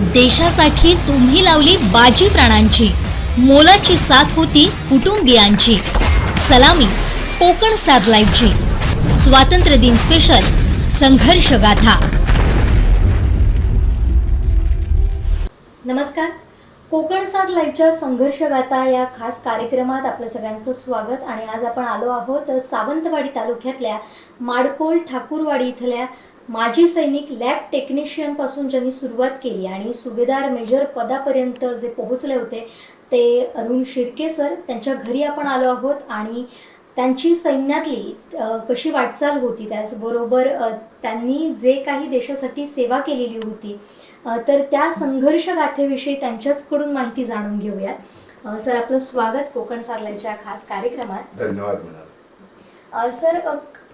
देशासाठी तुम्ही लावली बाजी प्राणांची, मोलाची साथ होती कुटुंबियांची. सलामी कोकण साथ लाईव्हची. स्वातंत्र्य दिन स्पेशल संघर्ष गाथा. नमस्कार. कोकण साथ लाईव्हच्या संघर्ष गाथा या खास कार्यक्रमात आपलं सगळ्यांचं स्वागत. आणि आज आपण आलो आहोत सावंतवाडी तालुक्यातल्या माडकोळ ठाकूरवाडी इथल्या माजी सैनिक लॅब टेक्निशियन पासून ज्यांनी सुरुवात केली आणि सुभेदार मेजर पदापर्यंत जे पोहोचले होते ते अरुण शिर्के सर. त्यांच्या घरी आपण आलो आहोत आणि त्यांची सैन्यातली कशी वाटचाल होती, त्याचबरोबर त्यांनी जे काही देशासाठी सेवा केलेली होती, तर त्या संघर्ष गाथेविषयी त्यांच्याचकडून माहिती जाणून घेऊयात. सर, आपलं स्वागत कोकण साथ लाईव्हच्या खास कार्यक्रमात. धन्यवाद. सर,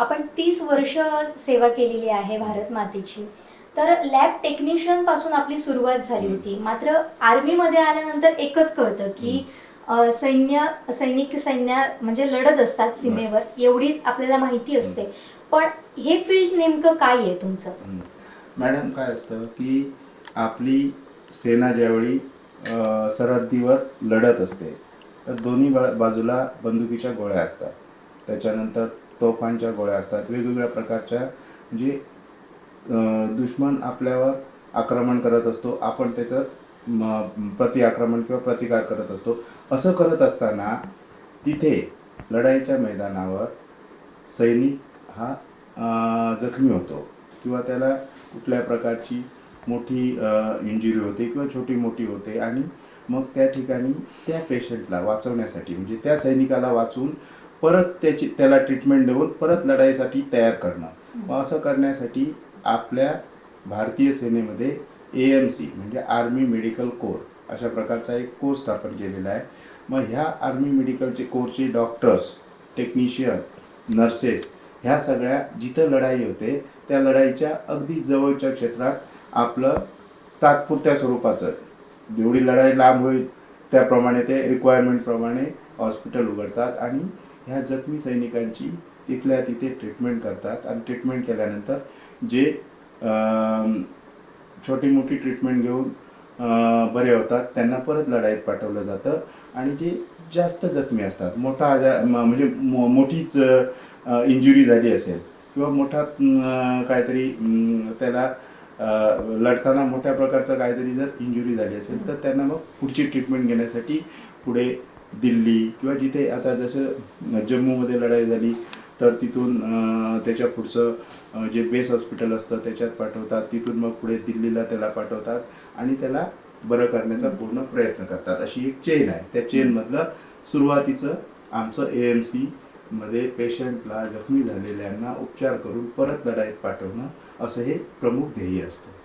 आपण 30 वर्ष सेवा केलेली आहे भारत मातेची. तर लॅब टेक्निशियन पासून आपली सुरुवात झाली होती, मात्र आर्मीमध्ये आल्यानंतर एकच कळतं की सैनिक म्हणजे लढत असतात सीमेवर, एवढीच आपल्याला माहिती असते. पण हे फील्ड नेमकं काय आहे तुमचं? मॅडम, काय असतं की आपली सेना ज्यावेळी सरहद्दीवर लढत असते तर दोन्ही बाजूला बंदुकीच्या गोळ्या असतात, त्याच्यानंतर तोफांच्या गोळ्या असतात, वेगवेगळ्या प्रकारच्या. म्हणजे दुश्मन आपल्यावर आक्रमण करत असतो, आपण त्याचं प्रति आक्रमण किंवा प्रतिकार करत असतो. असं करत असताना तिथे लढाईच्या मैदानावर सैनिक हा जखमी होतो किंवा त्याला कुठल्या प्रकारची मोठी इंजुरी होते किंवा छोटी मोठी होते. आणि मग त्या ठिकाणी त्या पेशंटला वाचवण्यासाठी, म्हणजे त्या सैनिकाला वाचवून परत त्याला ट्रीटमेंट देऊन परत लढाईसाठी तयार करणं. मग असं करण्यासाठी आपल्या भारतीय सेनेमध्ये AMC म्हणजे आर्मी मेडिकल कोर अशा प्रकारचा एक कोर्स स्थापन केलेला आहे. मग ह्या आर्मी मेडिकलचे कोरचे डॉक्टर्स, टेक्निशियन, नर्सेस ह्या सगळ्या जिथं लढाई होते त्या लढाईच्या अगदी जवळच्या क्षेत्रात आपलं तात्पुरत्या स्वरूपाचं, जेवढी लढाई लांब होईल त्याप्रमाणे ते रिक्वायरमेंटप्रमाणे हॉस्पिटल उघडतात आणि ह्या जखमी सैनिकांची तिथल्या तिथे ट्रीटमेंट करतात. आणि ट्रीटमेंट केल्यानंतर जे छोटी मोठी ट्रीटमेंट घेऊन बरे होतात त्यांना परत लढाईत पाठवलं जातं. आणि जे जास्त जखमी असतात, मोठा आजार म्हणजे मोठीच इंजुरी झाली असेल किंवा मोठा काहीतरी त्याला लढताना मोठ्या प्रकारचं काहीतरी जर इंजुरी झाली असेल तर त्यांना मग पुढची ट्रीटमेंट घेण्यासाठी पुढे दिल्ली किंवा जिथे आता जसं जम्मूमध्ये लढाई झाली तर तिथून त्याच्या पुढचं जे बेस हॉस्पिटल असतं त्याच्यात पाठवतात. तिथून मग पुढे दिल्लीला त्याला पाठवतात आणि त्याला बरं करण्याचा पूर्ण प्रयत्न करतात. अशी एक चेन आहे. त्या चेनमधलं सुरुवातीचं आमचं AMC मध्ये पेशंटला, जखमी झालेल्यांना उपचार करून परत लढाईत पाठवणं असं हे प्रमुख ध्येय असतं.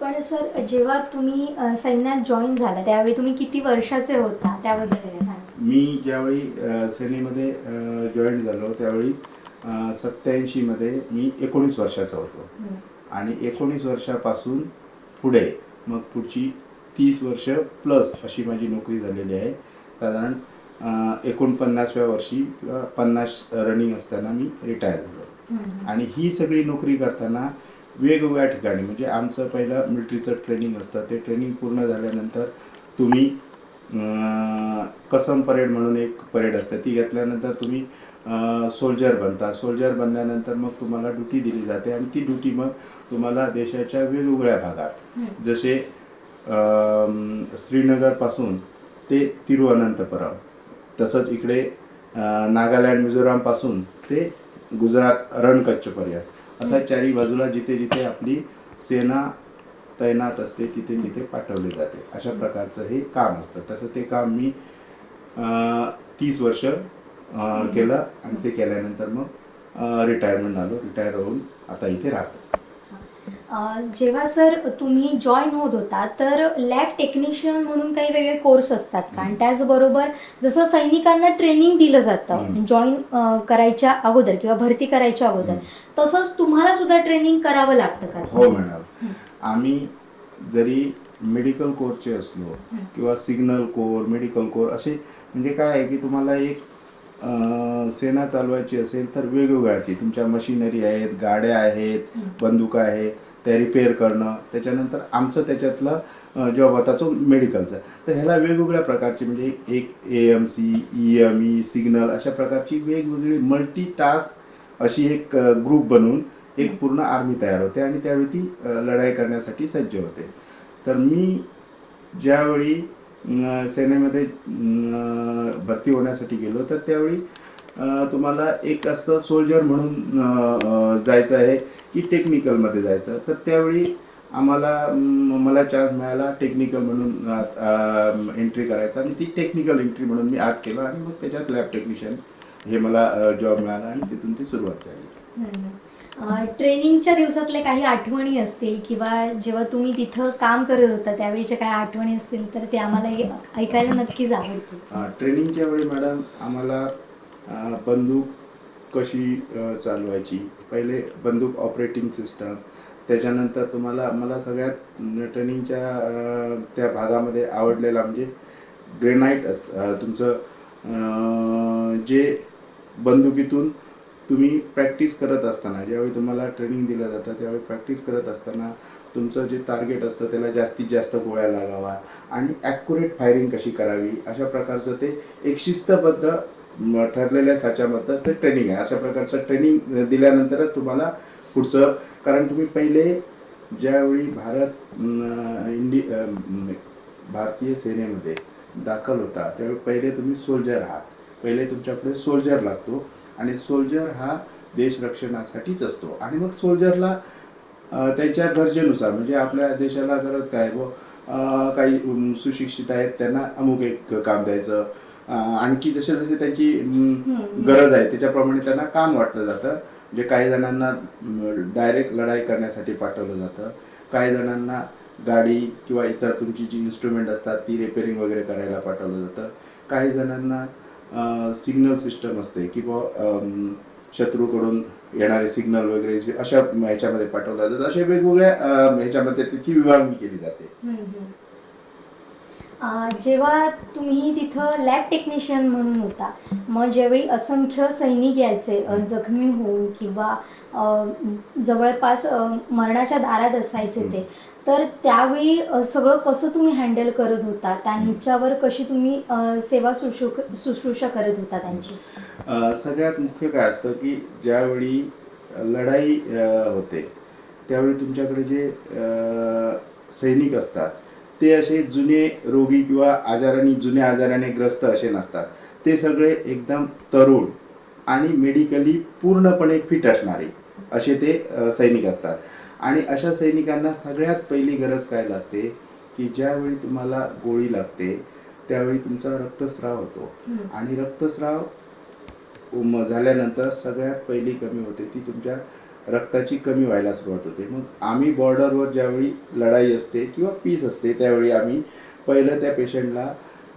पण सर, जेव्हा तुम्ही सैन्यात जॉईन झाला त्यावेळी तुम्ही किती वर्षाचे होता त्याबद्दल? मी ज्यावेळी सेनेमध्ये जॉईन झालो त्यावेळी 87 मध्ये मी 19 वर्षाचा होतो. आणि 19 वर्षापासून पुढे मग पुढची 30 वर्ष प्लस अशी माझी नोकरी झालेली आहे. साधारण 49व्या वर्षी किंवा 50 रनिंग असताना मी रिटायर झालो. आणि ही सगळी नोकरी करताना वेगवेगळ्या ठिकाणी, म्हणजे आमचं पहिलं मिलिटरीचं ट्रेनिंग असतं, ते ट्रेनिंग पूर्ण झाल्यानंतर तुम्ही कसम परेड म्हणून एक परेड असते, ती घेतल्यानंतर तुम्ही सोल्जर बनता. सोल्जर बनल्यानंतर मग तुम्हाला ड्युटी दिली जाते आणि ती ड्युटी मग तुम्हाला देशाच्या वेगवेगळ्या भागात, जसे श्रीनगरपासून ते तिरुअनंतपुरम, तसंच इकडे नागालँड, मिझोरामपासून ते गुजरात रणकच्छपर्यंत असा चारी बाजूला जिथे जिथे आपली सेना तैनात असते तिथे तिथे पाठवले जाते. अशा प्रकारचं हे काम असतं. तसं ते काम मी 30 वर्ष केलं आणि ते केल्यानंतर मग रिटायरमेंट झालो. रिटायर होऊन आता इथे राहतो. जेव्हा सर तुम्ही जॉईन होत होता तर लॅब टेक्निशियन म्हणून काही वेगळे कोर्स असतात का? आणि त्याचबरोबर जसं सैनिकांना ट्रेनिंग दिलं जातं जॉईन करायच्या अगोदर किंवा भरती करायच्या अगोदर, तसंच तुम्हाला सुद्धा ट्रेनिंग करावं लागतं का? हो मॅडम. आम्ही जरी मेडिकल कोरचे असलो किंवा सिग्नल कोर, मेडिकल कोर असे, म्हणजे काय आहे की तुम्हाला एक सेना चालवायची असेल तर वेगवेगळ्याची तुमच्या मशिनरी आहेत, गाड्या आहेत, बंदुका आहेत, त्या रिपेअर करणं, त्याच्यानंतर आमचं त्याच्यातलं जॉब होता तो मेडिकलचा. तर ह्याला वेगवेगळ्या प्रकारची म्हणजे एक AMC, EME, सिग्नल अशा प्रकारची वेगवेगळी मल्टी टास्क अशी एक ग्रुप बनवून एक पूर्ण आर्मी तयार होते आणि त्यावेळी ती लढाई करण्यासाठी सज्ज होते. तर मी ज्यावेळी सेनेमध्ये भरती होण्यासाठी गेलो तर त्यावेळी तुम्हाला एक असतं सोल्जर म्हणून जायचं आहे की टेक्निकलमध्ये जायचं. तर त्यावेळी आम्हाला मला चान्स मिळाला टेक्निकल म्हणून एंट्री करायचा आणि ती टेक्निकल एंट्री म्हणून मी आत केलं आणि मग त्याच्यात लॅब टेक्निशियन हे मला जॉब मिळाला आणि तिथून ती सुरुवात झाली. ट्रेनिंगच्या दिवसातल्या काही आठवणी असतील किंवा जेव्हा तुम्ही तिथं काम करत होता त्यावेळीच्या काही आठवणी असतील तर ते आम्हाला ऐकायला नक्कीच आवडतील. ट्रेनिंगच्या वेळी मॅडम आम्हाला बंदूक कशी चालवायची, पहिले बंदूक ऑपरेटिंग सिस्टम, त्याच्यानंतर मला सगळ्यात ट्रेनिंगच्या त्या भागामध्ये आवडलेला म्हणजे ग्रेनाईट तुमचं जे बंदुकीतून तुम्ही प्रॅक्टिस करत असताना ज्यावेळी तुम्हाला ट्रेनिंग दिलं जातं त्यावेळी प्रॅक्टिस करत असताना तुमचं जे टार्गेट असतं त्याला जास्तीत जास्त गोळ्या लागावा आणि ॲक्युरेट फायरिंग कशी करावी अशा प्रकारचं ते एक शिस्तबद्ध ठरलेल्या साच्यामध्ये ते ट्रेनिंग आहे. अशा प्रकारचं ट्रेनिंग दिल्यानंतरच तुम्हाला पुढचं, कारण तुम्ही पहिले ज्यावेळी भारतीय सेनेमध्ये दाखल होता त्यावेळी पहिले तुम्ही सोल्जर आहात. पहिले तुमच्याकडे सोल्जर लागतो आणि सोल्जर हा देश रक्षणासाठीच असतो आणि मग सोल्जरला त्याच्या गरजेनुसार म्हणजे आपल्या देशाला गरज काय काही सुशिक्षित आहेत त्यांना अमुक एक काम द्यायचं, आणखी जसे जसे त्यांची गरज आहे त्याच्याप्रमाणे त्यांना काम वाटलं जातं. म्हणजे काही जणांना डायरेक्ट लढाई करण्यासाठी पाठवलं जातं, काही जणांना गाडी किंवा इतर तुमची जी इन्स्ट्रुमेंट असतात ती रिपेअरिंग वगैरे करायला पाठवलं जातं, काही जणांना सिग्नल सिस्टम असते की शत्रूकडून येणारे सिग्नल वगैरे अशा ह्याच्यामध्ये पाठवलं जातं. अशा वेगवेगळ्या ह्याच्यामध्ये त्याची विभागणी केली जाते. जेव्हा तुम्ही तिथं लॅब टेक्निशियन म्हणून होता मग ज्यावेळी असंख्य सैनिक यायचे जखमी होऊन किंवा जवळपास मरणाच्या दारात असायचे ते, तर त्यावेळी सगळं कसं तुम्ही हँडल करत होता, त्यांच्यावर कशी तुम्ही सेवा शुश्रूषा करत होता त्यांची? सगळ्यात मुख्य काय असतं की ज्यावेळी लढाई होते त्यावेळी तुमच्याकडे जे सैनिक असतात ते असे जुने रोगी किंवा जुन्या आजाराने ग्रस्त असे नसतात. ते सगळे एकदम तरुण आणि मेडिकली पूर्णपणे फिट असणारे असे ते सैनिक असतात. आणि अशा सैनिकांना सगळ्यात पहिली गरज काय लागते की ज्यावेळी तुम्हाला गोळी लागते त्यावेळी तुमचा रक्तस्राव होतो आणि रक्तस्राव झाल्यानंतर सगळ्यात पहिली कमी होते ती तुमच्या रक्ताची कमी व्हायला सुरुवात होते. मग आम्ही बॉर्डरवर ज्यावेळी लढाई असते किंवा पीस असते त्यावेळी आम्ही पहिलं त्या पेशंटला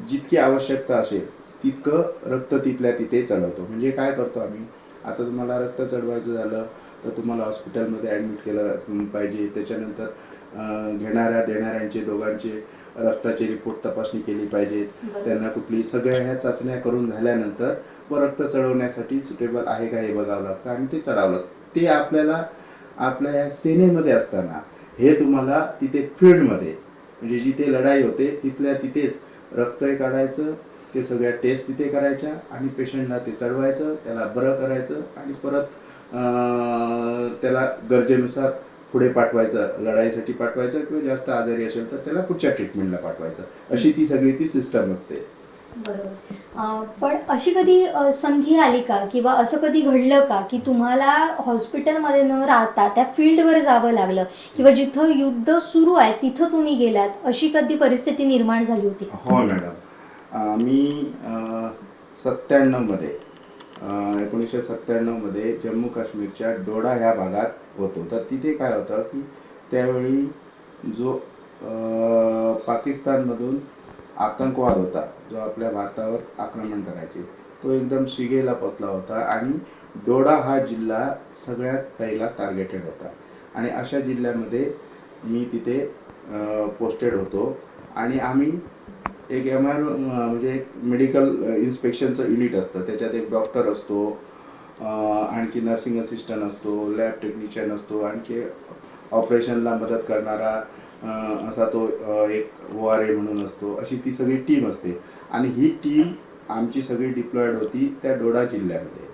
जितकी आवश्यकता असेल तितकं रक्त तिथल्या तिथे चढवतो. म्हणजे काय करतो आम्ही, आता तुम्हाला रक्त चढवायचं झालं तर तुम्हाला हॉस्पिटलमध्ये ॲडमिट केलं पाहिजे. त्याच्यानंतर घेणाऱ्या देणाऱ्यांचे दोघांचे रक्ताची रिपोर्ट तपासणी केली पाहिजे. त्यांना कुठली सगळ्या ह्या चाचण्या करून झाल्यानंतर व रक्त चढवण्यासाठी सुटेबल आहे का हे बघावं लागतं आणि ते चढावं लागतं. ते आपल्याला आपल्या या सेनेमध्ये असताना हे तुम्हाला तिथे फील्डमध्ये म्हणजे जिथे लढाई होते तिथल्या तिथेच रक्तही काढायचं, ते सगळ्या टेस्ट तिथे करायच्या आणि पेशंटला ते चढवायचं, त्याला बरं करायचं आणि परत त्याला गरजेनुसार पुढे पाठवायचं, लढाईसाठी पाठवायचं किंवा जास्त आजारी असेल तर त्याला पुढच्या ट्रीटमेंटला पाठवायचं. अशी ती सगळी ती सिस्टम असते. बरोबर. पण अशी कधी संधी आली का किंवा असं कधी घडलं का की तुम्हाला हॉस्पिटलमध्ये न राहता त्या फील्डवर जावं लागलं किंवा जिथं युद्ध सुरू आहे तिथं तुम्ही गेलात, अशी कधी परिस्थिती निर्माण झाली होती? हो मॅडम, मी 1997मध्ये जम्मू काश्मीरच्या डोडा ह्या भागात होतो. तर तिथे काय होतं की त्यावेळी जो पाकिस्तानमधून आतंकवाद होता जो आपल्या भारतावर आक्रमण करायचे तो एकदम शिगेला पोचला होता आणि डोडा हा जिल्हा सगळ्यात पहिला टार्गेटेड होता. आणि अशा जिल्ह्यामध्ये मी तिथे पोस्टेड होतो आणि आम्ही एक म्हणजे एक मेडिकल इन्स्पेक्शनचं युनिट असतं, त्याच्यात एक डॉक्टर असतो, आणखी नर्सिंग असिस्टंट असतो, लॅब टेक्निशियन असतो, आणखी ऑपरेशनला मदत करणारा असा तो एक ORA म्हणून असतो. अशी ती सगळी टीम असते आणि ही टीम आमची सगळी डिप्लॉयड होती त्या डोडा जिल्ह्यामध्ये,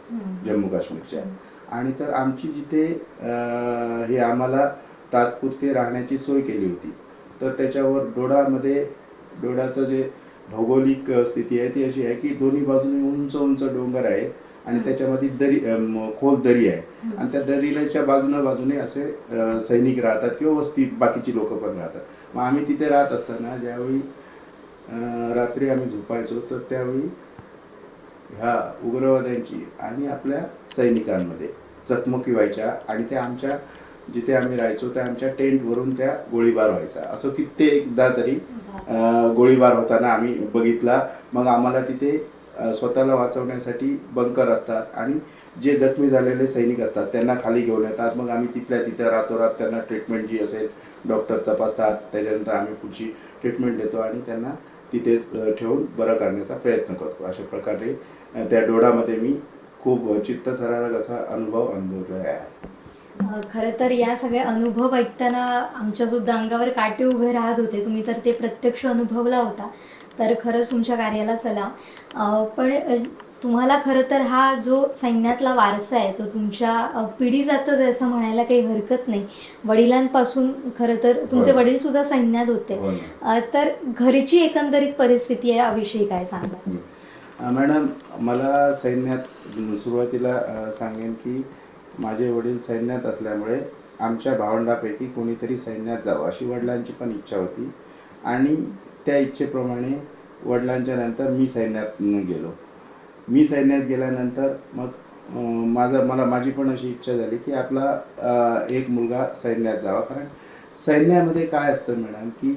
जम्मू काश्मीरच्या. आणि तर आमची जिथे हे आम्हाला तात्पुरते राहण्याची सोय केली होती, तर त्याच्यावर डोडाचं जे भौगोलिक स्थिती आहे ती अशी आहे की दोन्ही बाजूने उंच उंच डोंगर आहेत आणि त्याच्यामध्ये खोल दरी आहे आणि त्या दरीच्या बाजूने असे सैनिक राहतात किंवा वस्ती बाकीची लोक पण राहतात. मग आम्ही तिथे राहत असताना ज्यावेळी रात्री आम्ही झोपायचो तर त्यावेळी ह्या उग्रवाद्यांची आणि आपल्या सैनिकांमध्ये चकमकी व्हायच्या आणि त्या आमच्या जिथे आम्ही राहायचो त्या आमच्या टेंटवरून त्या गोळीबार व्हायचा. असं कित्येकदा तरी गोळीबार होताना आम्ही बघितला. मग आम्हाला तिथे स्वतःला वाचवण्यासाठी बंकर असतात आणि जे जखमी झालेले सैनिक असतात त्यांना खाली घेऊन येतात. मग आम्ही तिथल्या तिथं रातोरात त्यांना ट्रीटमेंट जी असेल डॉक्टर तपासतात, त्याच्यानंतर आम्ही पुढची ट्रीटमेंट देतो आणि त्यांना तिथेच ठेवून बरं करण्याचा प्रयत्न करतो. अशा प्रकारे त्या डोडामध्ये मी खूप चित्तथरारक असा अनुभवला आहे. खरं तर या सगळे अनुभव ऐकताना आमच्यासुद्धा अंगावर काटे उभे राहत होते. तुम्ही तर ते प्रत्यक्ष अनुभवला होता, तर खरंच तुमच्या कार्याला सलाम. पण तुम्हाला खरं तर हा जो सैन्यातला वारसा आहे तो तुमच्या पिढी जातच आहे असं म्हणायला काही हरकत नाही. वडिलांपासून खरं तर तुमचे वडीलसुद्धा सैन्यात होते. तर घरची एकंदरीत परिस्थिती आहे याविषयी काय सांगा? मॅडम, मला सैन्यात सुरुवातीला सांगेन की माझे वडील सैन्यात असल्यामुळे आमच्या भावंडापैकी कोणीतरी सैन्यात जावं अशी वडिलांची पण इच्छा होती आणि त्या इच्छेप्रमाणे वडिलांच्या नंतर मी सैन्यात गेलो. मी सैन्यात गेल्यानंतर मग माझी पण अशी इच्छा झाली की आपला एक मुलगा सैन्यात जावा. कारण सैन्यामध्ये काय असतं मॅडम की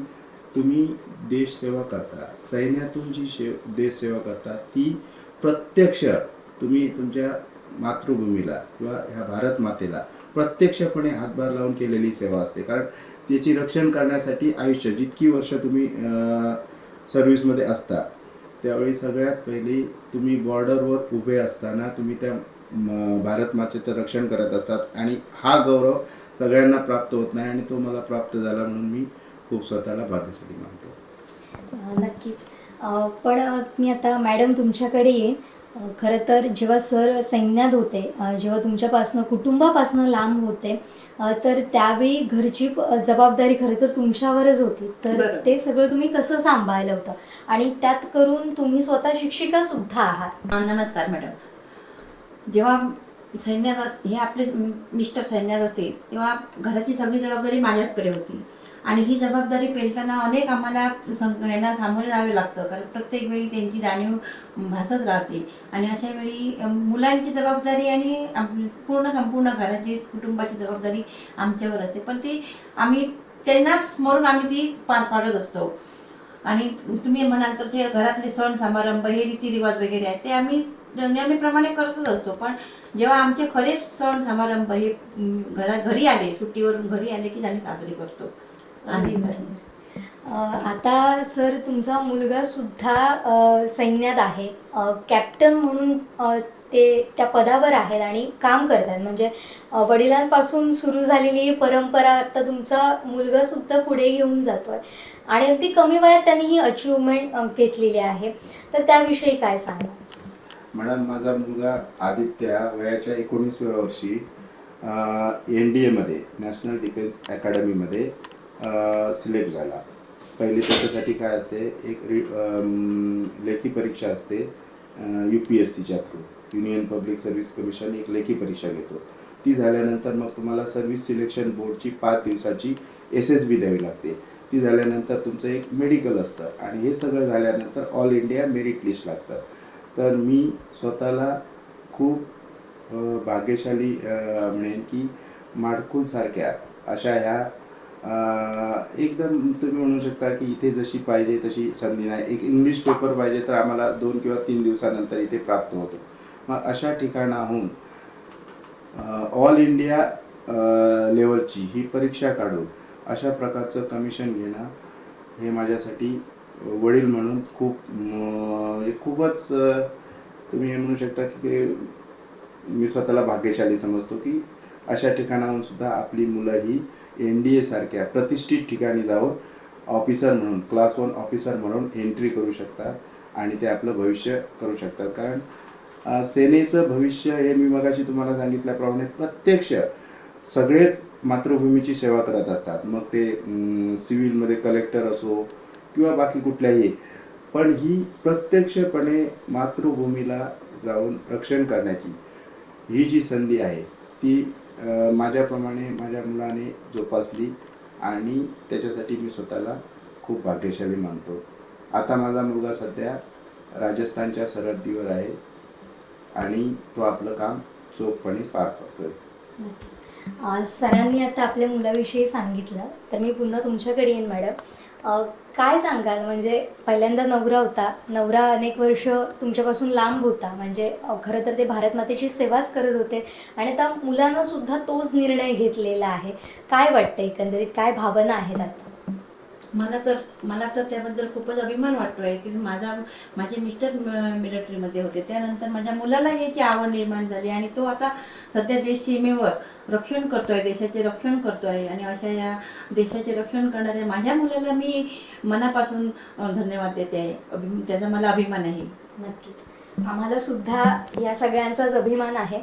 तुम्ही देशसेवा करता. सैन्यातून जी देशसेवा करता ती प्रत्यक्ष तुम्ही तुमच्या मातृभूमीला किंवा ह्या भारत मातेला प्रत्यक्षपणे हातभार लावून केलेली सेवा असते. कारण त्याची रक्षण करण्यासाठी आयुष्य जितकी वर्ष तुम्ही सर्व्हिसमध्ये असता त्यावेळी सगळ्यात पहिली तुम्ही बॉर्डरवर उभे असताना तुम्ही त्या भारत मातेचं रक्षण करत असतात आणि हा गौरव सगळ्यांना प्राप्त होत नाही आणि तो मला प्राप्त झाला म्हणून मी खूप स्वतःला भाग्यशाली मानतो. नक्कीच. पण मी आता मॅडम तुमच्याकडे येईन. खरं तर जेव्हा सर सैन्यात होते, जेव्हा तुमच्यापासनं कुटुंबापासनं लांब होते, तर त्यावेळी घरची जबाबदारी खरं तर तुमच्यावरच होती. तर ते सगळं तुम्ही कसं सांभाळलं होतं आणि त्यात करून तुम्ही स्वतः शिक्षिका सुद्धा आहात. नमस्कार मॅडम. जेव्हा सैन्यात हे आपले मिस्टर सैन्यात असते तेव्हा घराची सगळी जबाबदारी माझ्याचकडे होती आणि ही जबाबदारी पेलताना अनेक आम्हाला यांना सामोरे जावे लागतं. कारण प्रत्येक वेळी त्यांची जाणीव भासत राहते आणि अशा वेळी मुलांची जबाबदारी आणि संपूर्ण घराची कुटुंबाची जबाबदारी आमच्यावर असते. पण ती आम्ही त्यांना स्मरून आम्ही ती पार पाडत असतो. आणि तुम्ही म्हणाल तर जे घरातले सण समारंभ हे रीतिरिवाज वगैरे आहेत ते आम्ही नेहमीप्रमाणे करतच असतो. पण जेव्हा आमचे खरेच सण समारंभ हे घरी आले, सुट्टीवरून घरी आले की आम्ही साजरे करतो. आणि आता सर तुमचा मुलगा सुद्धा सैन्यात आहे, कॅप्टन म्हणून ते त्या पदावर आहेत आणि काम करतात. म्हणजे वडिलांपासून सुरू झालेली ही परंपरा आता तुमचा मुलगा सुद्धा पुढे घेऊन जातोय आणि अगदी कमी वयात त्यांनी ही अचिव्हमेंट घेतलेली आहे. तर त्याविषयी काय सांगा? मॅडम, माझा मुलगा आदित्य वयाच्या 19व्या वर्षी NDA मध्ये नॅशनल डिफेन्स अकॅडमीमध्ये सिलेक्ट झाला. पहिली त्याच्यासाठी काय असते, एक लेखी परीक्षा असते UPSCच्या through, union public service commission एक लेखी परीक्षा घेतो. ती झाल्यानंतर मग तुम्हाला सर्व्हिस सिलेक्शन बोर्डची 5 दिवसाची SSB द्यावी लागते. ती झाल्यानंतर तुमचं एक मेडिकल असतं आणि हे सगळं झाल्यानंतर ऑल इंडिया मेरिट लिस्ट लागतं. तर मी स्वतःला खूप भाग्यशाली म्हणेन की माडखोलसारख्या अशा ह्या एकदम तुम्ही म्हणू शकता की इथे जशी पाहिजे तशी संधी नाही. एक इंग्लिश पेपर पाहिजे तर आम्हाला 2 किंवा 3 दिवसानंतर इथे प्राप्त होतो. मग अशा ठिकाणाहून ऑल इंडिया लेवलची ही परीक्षा काढून अशा प्रकारचं कमिशन घेणं हे माझ्यासाठी वडील म्हणून खूपच तुम्ही म्हणू शकता की मी स्वतःला भाग्यशाली समजतो की अशा ठिकाणाहून सुद्धा आपली मुलं ही NDA सारख्या प्रतिष्ठित ठिकाणी जाऊन ऑफिसर म्हणून क्लास 1 ऑफिसर म्हणून एंट्री करू शकतात आणि ते आपलं भविष्य करू शकतात. कारण सेनेचं भविष्य हे मी मगाशी तुम्हाला सांगितल्याप्रमाणे प्रत्यक्ष सगळेच मातृभूमीची सेवा करत असतात. मग ते सिव्हिलमध्ये कलेक्टर असो किंवा बाकी कुठल्याही, पण ही प्रत्यक्षपणे मातृभूमीला जाऊन रक्षण करण्याची ही जी संधी आहे ती माझ्याप्रमाणे माझ्या मुलाने जोपासली आणि त्याच्यासाठी मी स्वतःला खूप भाग्यशाली मानतो. आता माझा मुलगा सध्या राजस्थानच्या सरहद्दीवर आहे आणि तो आपलं काम चोखपणे पार पाडतोय. सरांनी आता आपल्या मुलाविषयी सांगितलं, तर मी पुन्हा तुमच्याकडे येईन मॅडम. काय सांगाल, म्हणजे पहिल्यांदा नवरा होता, नवरा अनेक वर्ष तुमच्यापासून लांब होता, म्हणजे खरं तर ते भारत मातेची सेवाच करत होते आणि आता मुलानं सुद्धा तोच निर्णय घेतलेला आहे. काय वाटतं एकंदरीत, काय भावना आहेत आता? मला तर त्याबद्दल खूपच अभिमान वाटतोय की माझे मिस्टर मिलिटरीमध्ये होते. त्यानंतर माझ्या मुलाला याची आवड निर्माण झाली आणि तो आता सध्या देश सीमेवर रक्षण करतोय, देशाचे रक्षण करतोय. आणि अशा या देशाचे रक्षण करणाऱ्या माझ्या मुलाला मी मनापासून धन्यवाद देते आहे. त्याचा मला अभिमान आहे. नक्कीच, आम्हाला सुद्धा या सगळ्यांचाच अभिमान आहे.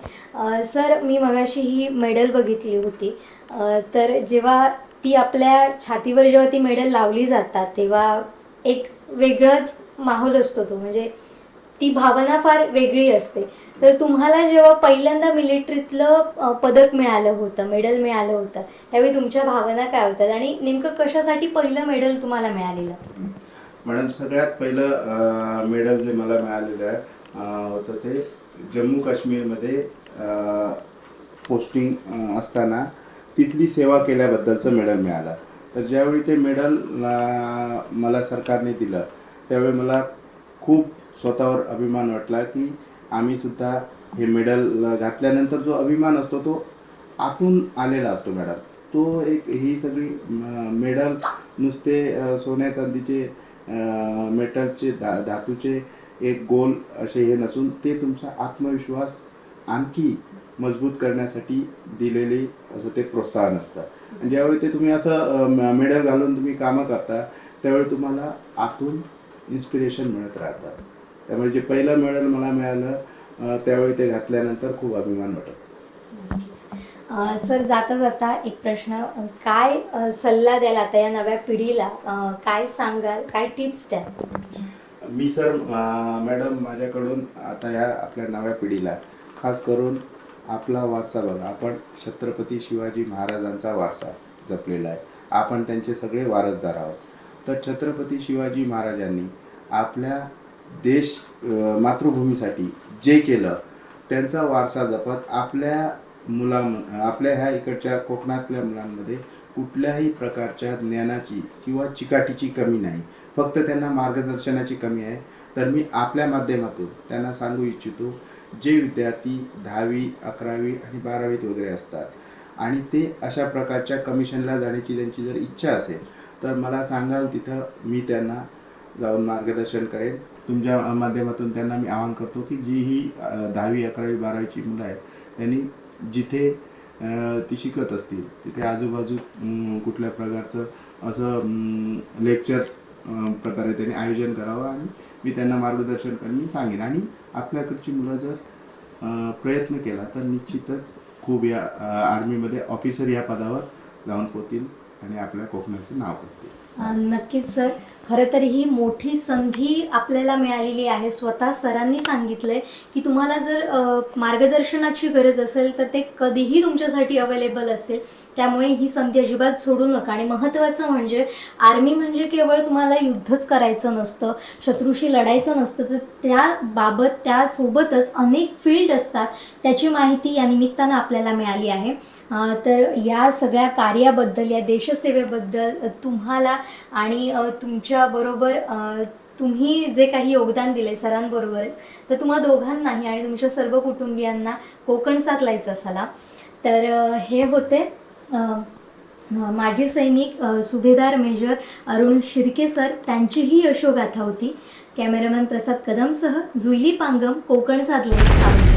सर, मी मगाशी ही मेडल बघितली होती, तर जेव्हा ती आपल्या छातीवर जेव्हा ती मेडल लावली जातात तेव्हा एक वेगळाच माहोल असतो तो, म्हणजे ती भावना फार वेगळी असते. तर तुम्हाला जेव्हा पहिल्यांदा मिलिटरीतलं पदक मिळालं होतं, मेडल मिळालं होतं, त्यावेळी तुमच्या भावना काय होतात आणि नेमकं कशासाठी पहिलं मेडल तुम्हाला मिळालेलं? मॅडम, सगळ्यात पहिलं मेडल जे मला मिळालेलं होतं ते जम्मू काश्मीरमध्ये पोस्टिंग असताना तिथली सेवा केल्याबद्दलचं मेडल मिळालं. तर ज्यावेळी ते मेडल मला सरकारने दिलं त्यावेळी मला खूप स्वतःवर अभिमान वाटला की आम्ही सुद्धा हे मेडल घातल्यानंतर जो अभिमान असतो तो आतून आलेला असतो मॅडम. तो एक ही सगळी मेडल नुसते सोन्या चांदीचे मेटलचे धातूचे एक गोल असे हे नसून ते तुमचा आत्मविश्वास आणखी मजबूत करण्यासाठी दिलेले असं ते प्रोत्साहन असतं. आणि ज्यावेळी ते तुम्ही असं मेडल घालून तुम्ही कामं करता त्यावेळी तुम्हाला आतून इन्स्पिरेशन मिळत राहतं. त्यामुळे जे पहिलं मेडल मला मिळालं त्यावेळी ते घातल्यानंतर खूप अभिमान वाटत. सर, जाता जाता एक प्रश्न, काय सल्ला द्याल आता या नव्या पिढीला, काय सांगाल, काय टिप्स द्याल? मी सर मॅडम माझ्याकडून आता या आपल्या नव्या पिढीला खास करून आपला वारसा बघा, आपण छत्रपती शिवाजी महाराजांचा वारसा जपलेला आहे, आपण त्यांचे सगळे वारसदार आहोत. तर छत्रपती शिवाजी महाराजांनी आपल्या देश मातृभूमीसाठी जे केलं त्यांचा वारसा जपत आपल्या ह्या इकडच्या कोकणातल्या मुलांमध्ये कुठल्याही प्रकारच्या ज्ञानाची किंवा चिकाटीची कमी नाही, फक्त त्यांना मार्गदर्शनाची कमी आहे. तर मी आपल्या माध्यमातून त्यांना सांगू इच्छितो, जे विद्यार्थी 10वी 11वी आणि 12वीत वगैरे असतात आणि ते अशा प्रकारच्या कमिशनला जाण्याची त्यांची जर इच्छा असेल तर मला सांगाल, तिथं मी त्यांना जाऊन मार्गदर्शन करेन. तुमच्या माध्यमातून त्यांना मी आवाहन करतो की जी ही 10वी 11वी 12वीची मुलं आहेत त्यांनी जिथे ती शिकत असतील तिथे आजूबाजू कुठल्या प्रकारचं असं लेक्चर प्रकारे त्यांनी आयोजन करावं आणि मी त्यांना मार्गदर्शन करेन, मी सांगेन. आणि आपल्याकडची मुलं जर प्रयत्न केला तर निश्चितच खूप या आर्मीमध्ये ऑफिसर या पदावर जाऊन पोहोचतील आणि आपल्या कोकणाचं नाव करतील. नक्कीच सर, खरं तर ही मोठी संधी आपल्याला मिळालेली आहे. स्वतः सरांनी सांगितलंय की तुम्हाला जर मार्गदर्शनाची गरज असेल तर ते कधीही तुमच्यासाठी अवेलेबल असेल. त्यामुळे ही संधी अजिबात सोडू नका. आणि महत्त्वाचं म्हणजे आर्मी म्हणजे केवळ तुम्हाला युद्धच करायचं नसतं, शत्रूशी लढायचं नसतं, तर त्याबाबत त्यासोबतच अनेक फील्ड असतात, त्याची माहिती या निमित्तानं आपल्याला मिळाली आहे. तर या सगळ्या कार्याबद्दल, या देशसेवेबद्दल तुम्हाला आणि तुमच्याबरोबर तुम्ही जे काही योगदान दिले सरांबरोबरच, तर तुम्हा दोघांनाही आणि तुमच्या सर्व कुटुंबियांना कोकण 7 लाईव्हचा सलाम. तर हे होते माजी सैनिक सुभेदार मेजर अरुण शिर्के सर, त्यांची ही यशोगाथा होती. कॅमेरामॅन प्रसाद कदमसह जुईली पांगम, कोकण 7 लाईव्ह.